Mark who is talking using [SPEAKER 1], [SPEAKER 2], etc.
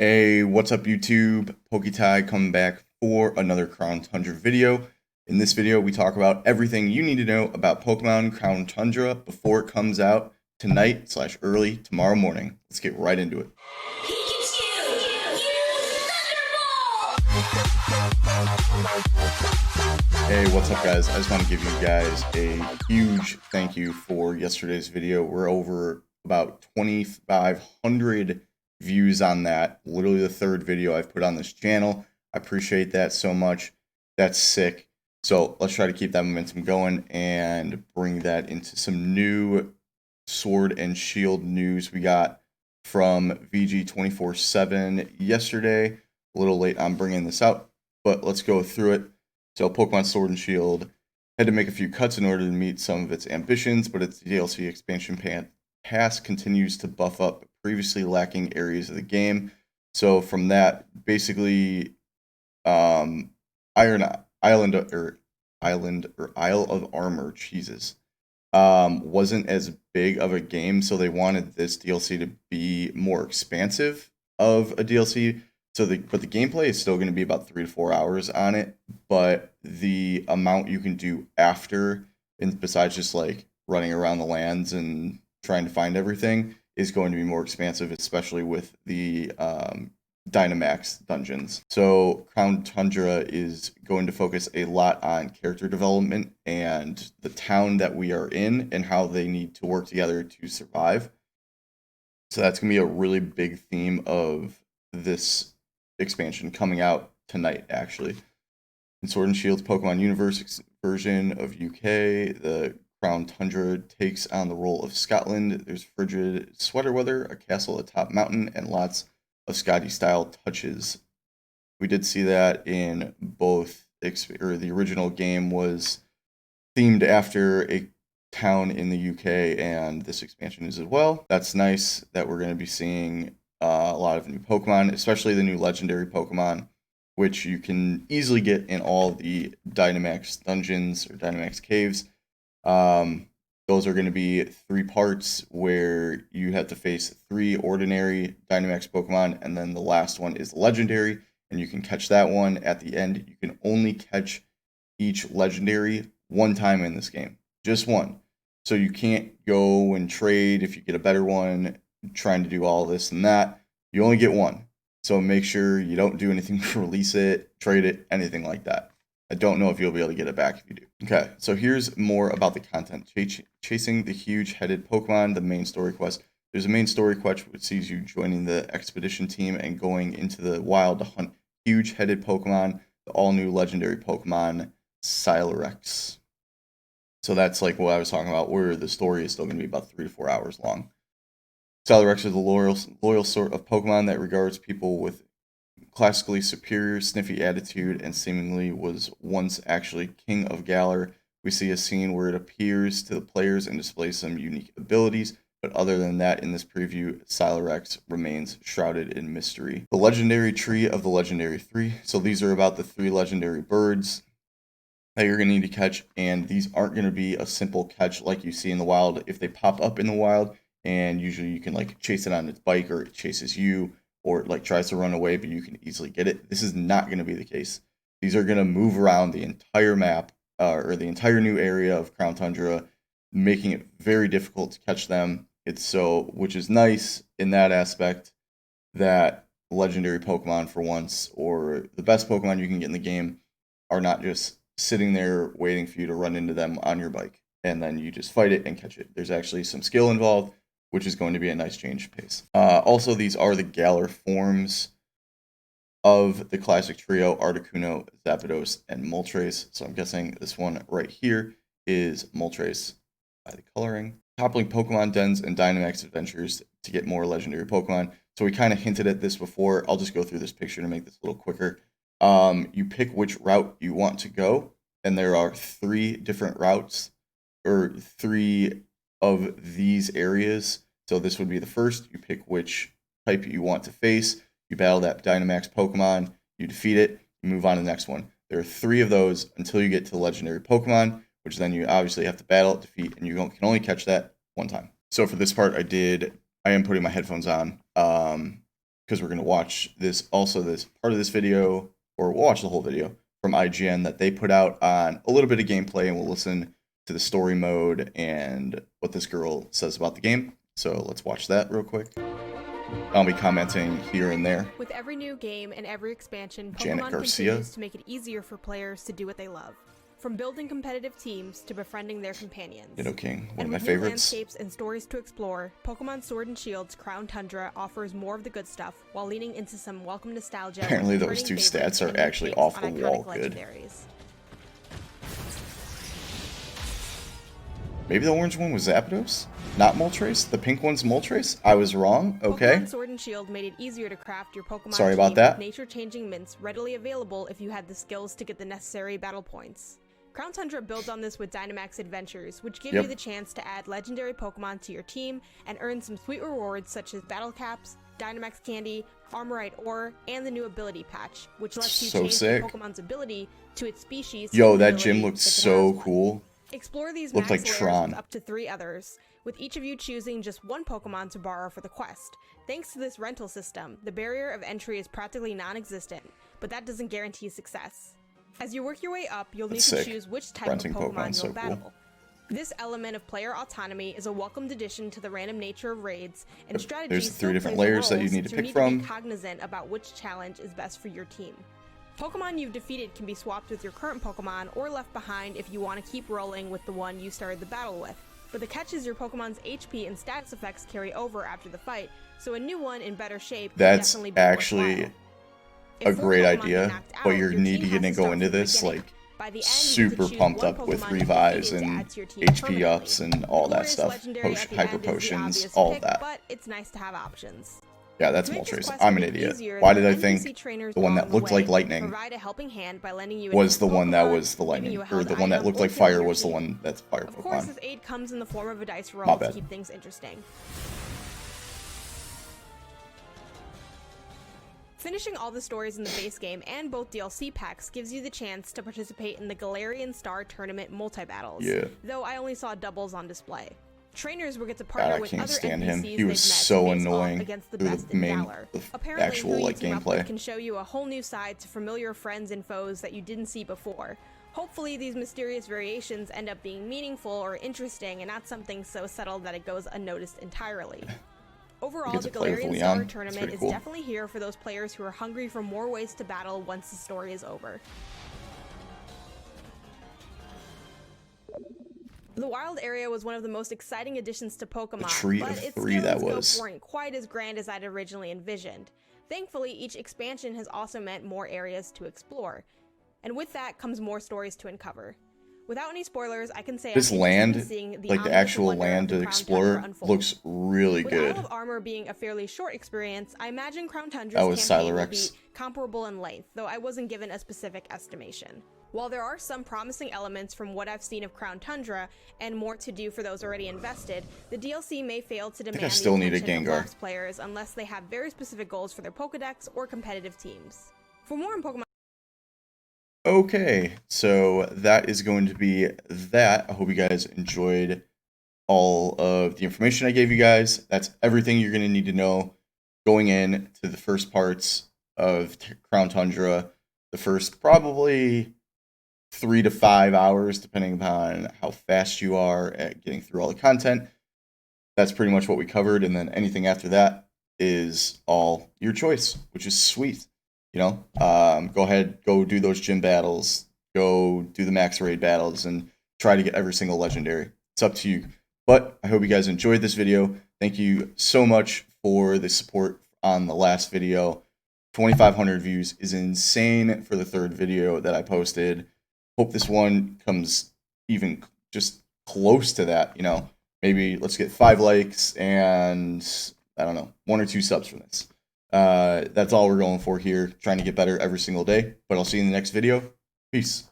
[SPEAKER 1] Hey, what's up YouTube? PokeTie coming back for another Crown Tundra video. In this video, we talk about everything you need to know about Pokemon Crown Tundra before it comes out tonight / early tomorrow morning. Let's get right into it. Hey, what's up guys? I just want to give you guys a huge thank you for yesterday's video. We're over about 2,500 views on that. Literally the third video I've put on this channel. I appreciate that so much. That's sick. So let's try to keep that momentum going and bring that into some new Sword and Shield news we got from VG247 yesterday. A little late on bringing this out, but let's go through it. So Pokemon Sword and Shield had to make a few cuts in order to meet some of its ambitions, but its DLC expansion pass continues to buff up previously lacking areas of the game. So from that, basically, Isle of Armor, Jesus, wasn't as big of a game, so they wanted this DLC to be more expansive of a DLC. But the gameplay is still going to be about 3 to 4 hours on it, but the amount you can do after, and besides just like running around the lands and trying to find everything, is going to be more expansive, especially with the Dynamax dungeons. So Crown Tundra is going to focus a lot on character development and the town that we are in and how they need to work together to survive. So that's going to be a really big theme of this expansion coming out tonight, actually. In Sword and Shield's Pokemon Universe version of UK, the Crown Tundra takes on the role of Scotland. There's frigid sweater weather, a castle atop mountain, and lots of Scotty-style touches. We did see that in both, the original game was themed after a town in the UK, and this expansion is as well. That's nice that we're going to be seeing a lot of new Pokemon, especially the new legendary Pokemon, which you can easily get in all the Dynamax dungeons or Dynamax caves. Those are going to be 3 parts where you have to face 3 ordinary Dynamax Pokemon, and then the last one is legendary, and you can catch that one at the end. You can only catch each legendary one time in this game, just one. So you can't go and trade if you get a better one, trying to do all this and that. You only get one. So make sure you don't do anything to release it, trade it, anything like that. I don't know if you'll be able to get it back if you do. Okay, so here's more about the content. Chasing the huge-headed Pokemon, the main story quest. There's a main story quest which sees you joining the expedition team and going into the wild to hunt huge-headed Pokemon, the all-new legendary Pokemon, Calyrex. So that's like what I was talking about, where the story is still going to be about 3 to 4 hours long. Calyrex is the loyal sort of Pokemon that regards people with classically superior sniffy attitude and seemingly was once actually king of Galar. We see a scene where it appears to the players and displays some unique abilities, but other than that, in this preview, Calyrex remains shrouded in mystery. The legendary tree of the legendary 3. So these are about the 3 legendary birds that you're going to need to catch, and these aren't going to be a simple catch like you see in the wild. If they pop up in the wild, and usually you can like chase it on its bike, or it chases you, or it like tries to run away, but you can easily get it. This is not going to be the case. These are going to move around the entire map, or the entire new area of Crown Tundra, making it very difficult to catch them. Which is nice in that aspect, that legendary Pokemon for once, or the best Pokemon you can get in the game, are not just sitting there waiting for you to run into them on your bike, and then you just fight it and catch it. There's actually some skill involved, which is going to be a nice change of pace. Also, these are the Galar forms of the classic trio, Articuno, Zapdos, and Moltres. So I'm guessing this one right here is Moltres by the coloring. Toppling Pokemon dens and Dynamax adventures to get more legendary Pokemon. So we kind of hinted at this before. I'll just go through this picture to make this a little quicker. You pick which route you want to go, and there are 3 different routes, or 3 of these areas. So this would be the first. You pick which type you want to face. You battle that Dynamax Pokemon. You defeat it. You move on to the next one. There are 3 of those until you get to the legendary Pokemon, which then you obviously have to battle, defeat, and you can only catch that one time. So for this part, I am putting my headphones on. because we're going to watch this part of this video, or we'll watch the whole video from IGN that they put out on a little bit of gameplay, and we'll listen to the story mode and what this girl says about the game. So let's watch that real quick. I'll be commenting here and there.
[SPEAKER 2] With every new game and every expansion,
[SPEAKER 1] Janet
[SPEAKER 2] Pokémon
[SPEAKER 1] Garcia.
[SPEAKER 2] continues to make it easier for players to do what they love. From building competitive teams to befriending their companions.
[SPEAKER 1] Ditto King, one
[SPEAKER 2] And
[SPEAKER 1] of my
[SPEAKER 2] with new
[SPEAKER 1] favorites.
[SPEAKER 2] landscapes and stories to explore, Pokemon Sword and Shield's Crown Tundra offers more of the good stuff while leaning into some welcome nostalgia.
[SPEAKER 1] Apparently those two stats are actually off the wall good. Maybe the orange one was Zapdos? Not Moltres? The pink one's Moltres? I was wrong? Okay.
[SPEAKER 2] Pokemon Sword and Shield made it easier to craft your Pokemon
[SPEAKER 1] Sorry
[SPEAKER 2] team
[SPEAKER 1] about that.
[SPEAKER 2] with nature-changing mints readily available if you had the skills to get the necessary battle points. Crown Tundra builds on this with Dynamax Adventures, which give you the chance to add legendary Pokemon to your team and earn some sweet rewards such as Battle Caps, Dynamax Candy, Armorite Ore, and the new ability patch, which lets you change the Pokemon's ability to its species.
[SPEAKER 1] Yo, that gym looked so cool.
[SPEAKER 2] Explore these
[SPEAKER 1] Looked
[SPEAKER 2] max
[SPEAKER 1] like
[SPEAKER 2] layers
[SPEAKER 1] Tron.
[SPEAKER 2] with up to 3 others, with each of you choosing just one Pokemon to borrow for the quest. Thanks to this rental system, the barrier of entry is practically non-existent, but that doesn't guarantee success. As you work your way up, you'll need to choose which type
[SPEAKER 1] Renting
[SPEAKER 2] of Pokemon you'll
[SPEAKER 1] so
[SPEAKER 2] battle.
[SPEAKER 1] cool.
[SPEAKER 2] This element of player autonomy is a welcomed addition to the random nature of raids, and strategy
[SPEAKER 1] There's the 3
[SPEAKER 2] still
[SPEAKER 1] different
[SPEAKER 2] plays a
[SPEAKER 1] layers that
[SPEAKER 2] role
[SPEAKER 1] you need
[SPEAKER 2] since
[SPEAKER 1] to
[SPEAKER 2] you
[SPEAKER 1] pick from.
[SPEAKER 2] be cognizant about which challenge is best for your team. Pokemon you've defeated can be swapped with your current Pokemon or left behind if you want to keep rolling with the one you started the battle with. But the catch is your Pokemon's HP and status effects carry over after the fight, so a new one in better shape
[SPEAKER 1] That's
[SPEAKER 2] definitely be
[SPEAKER 1] actually
[SPEAKER 2] worthwhile.
[SPEAKER 1] a
[SPEAKER 2] If 4
[SPEAKER 1] great
[SPEAKER 2] Pokemon
[SPEAKER 1] idea,
[SPEAKER 2] get knocked
[SPEAKER 1] but
[SPEAKER 2] out,
[SPEAKER 1] you're
[SPEAKER 2] your team
[SPEAKER 1] needing
[SPEAKER 2] has
[SPEAKER 1] to
[SPEAKER 2] to
[SPEAKER 1] go
[SPEAKER 2] start
[SPEAKER 1] into
[SPEAKER 2] from the
[SPEAKER 1] this
[SPEAKER 2] beginning.
[SPEAKER 1] like
[SPEAKER 2] By the end, you get
[SPEAKER 1] super
[SPEAKER 2] to choose
[SPEAKER 1] pumped
[SPEAKER 2] one
[SPEAKER 1] up with
[SPEAKER 2] Pokemon
[SPEAKER 1] revives
[SPEAKER 2] defeated to
[SPEAKER 1] and
[SPEAKER 2] add to your team
[SPEAKER 1] HP
[SPEAKER 2] permanently.
[SPEAKER 1] ups and all that
[SPEAKER 2] Glorious
[SPEAKER 1] stuff,
[SPEAKER 2] Legendary at the
[SPEAKER 1] hyper
[SPEAKER 2] end is the
[SPEAKER 1] potions,
[SPEAKER 2] obvious
[SPEAKER 1] all
[SPEAKER 2] pick,
[SPEAKER 1] that.
[SPEAKER 2] but it's nice to have options.
[SPEAKER 1] Yeah, that's
[SPEAKER 2] To make this
[SPEAKER 1] Moltres.
[SPEAKER 2] quest
[SPEAKER 1] I'm an
[SPEAKER 2] a bit
[SPEAKER 1] idiot.
[SPEAKER 2] easier,
[SPEAKER 1] Why
[SPEAKER 2] there
[SPEAKER 1] did I
[SPEAKER 2] are NPC
[SPEAKER 1] think
[SPEAKER 2] trainers
[SPEAKER 1] the one
[SPEAKER 2] along
[SPEAKER 1] that
[SPEAKER 2] the
[SPEAKER 1] looked like
[SPEAKER 2] way
[SPEAKER 1] lightning
[SPEAKER 2] provide a helping hand by lending you
[SPEAKER 1] was the
[SPEAKER 2] additional
[SPEAKER 1] one that
[SPEAKER 2] Pokemon,
[SPEAKER 1] was the
[SPEAKER 2] giving
[SPEAKER 1] lightning,
[SPEAKER 2] you a
[SPEAKER 1] or
[SPEAKER 2] held
[SPEAKER 1] the one that
[SPEAKER 2] item,
[SPEAKER 1] looked
[SPEAKER 2] or
[SPEAKER 1] like
[SPEAKER 2] healing
[SPEAKER 1] fire
[SPEAKER 2] your
[SPEAKER 1] was the
[SPEAKER 2] team.
[SPEAKER 1] one that's fire
[SPEAKER 2] Of course,
[SPEAKER 1] Pokemon?
[SPEAKER 2] this aid comes in the form of a dice
[SPEAKER 1] My
[SPEAKER 2] roll to
[SPEAKER 1] bad.
[SPEAKER 2] keep things interesting. Finishing all the stories in the base game and both DLC packs gives you the chance to participate in the Galarian Star Tournament multi-battles, though I only saw doubles on display. Trainers will get to partner
[SPEAKER 1] God, I
[SPEAKER 2] with
[SPEAKER 1] can't
[SPEAKER 2] other
[SPEAKER 1] stand
[SPEAKER 2] NPCs
[SPEAKER 1] him. He
[SPEAKER 2] they've
[SPEAKER 1] was
[SPEAKER 2] met
[SPEAKER 1] so
[SPEAKER 2] to face off
[SPEAKER 1] annoying
[SPEAKER 2] against the
[SPEAKER 1] through
[SPEAKER 2] best
[SPEAKER 1] the
[SPEAKER 2] in
[SPEAKER 1] main,
[SPEAKER 2] Valor.
[SPEAKER 1] the
[SPEAKER 2] Apparently,
[SPEAKER 1] actual
[SPEAKER 2] who you
[SPEAKER 1] like
[SPEAKER 2] team up with
[SPEAKER 1] gameplay.
[SPEAKER 2] can show you a whole new side to familiar friends and foes that you didn't see before. Hopefully, these mysterious variations end up being meaningful or interesting and not something so subtle that it goes unnoticed entirely. Overall, the Galarian Star Tournament is definitely here for those players who are hungry for more ways to battle once the story is over. The wild area was one of the most exciting additions to Pokemon, but its scale and scope weren't quite as grand as I'd originally envisioned. Thankfully, each expansion has also meant more areas to explore, and with that comes more stories to uncover. Without any spoilers, I can say
[SPEAKER 1] This
[SPEAKER 2] I'm
[SPEAKER 1] land,
[SPEAKER 2] interested in seeing
[SPEAKER 1] like the actual land to explore, looks really good.
[SPEAKER 2] With Isle of Armor being a fairly short experience, I imagine Crown Tundra's campaign will be comparable in length, though I wasn't given a specific estimation. While there are some promising elements from what I've seen of Crown Tundra, and more to do for those already invested, the DLC may fail to demand the attention of lapsed players unless they have very specific goals for their Pokedex or competitive teams. For more on Pokemon...
[SPEAKER 1] Okay, so that is going to be that. I hope you guys enjoyed all of the information I gave you guys. That's everything you're going to need to know going in to the first parts of Crown Tundra. The first probably 3 to 5 hours, depending upon how fast you are at getting through all the content. That's pretty much what we covered, and then anything after that is all your choice, which is sweet. You know, go ahead, go do those gym battles, go do the max raid battles, and try to get every single legendary. It's up to you. But I hope you guys enjoyed this video. Thank you so much for the support on the last video. 2,500 views is insane for the third video that I posted. Hope this one comes even just close to that. You know, maybe let's get 5 likes and I don't know, 1 or 2 subs from this. That's all we're going for here, trying to get better every single day. But I'll see you in the next video. Peace.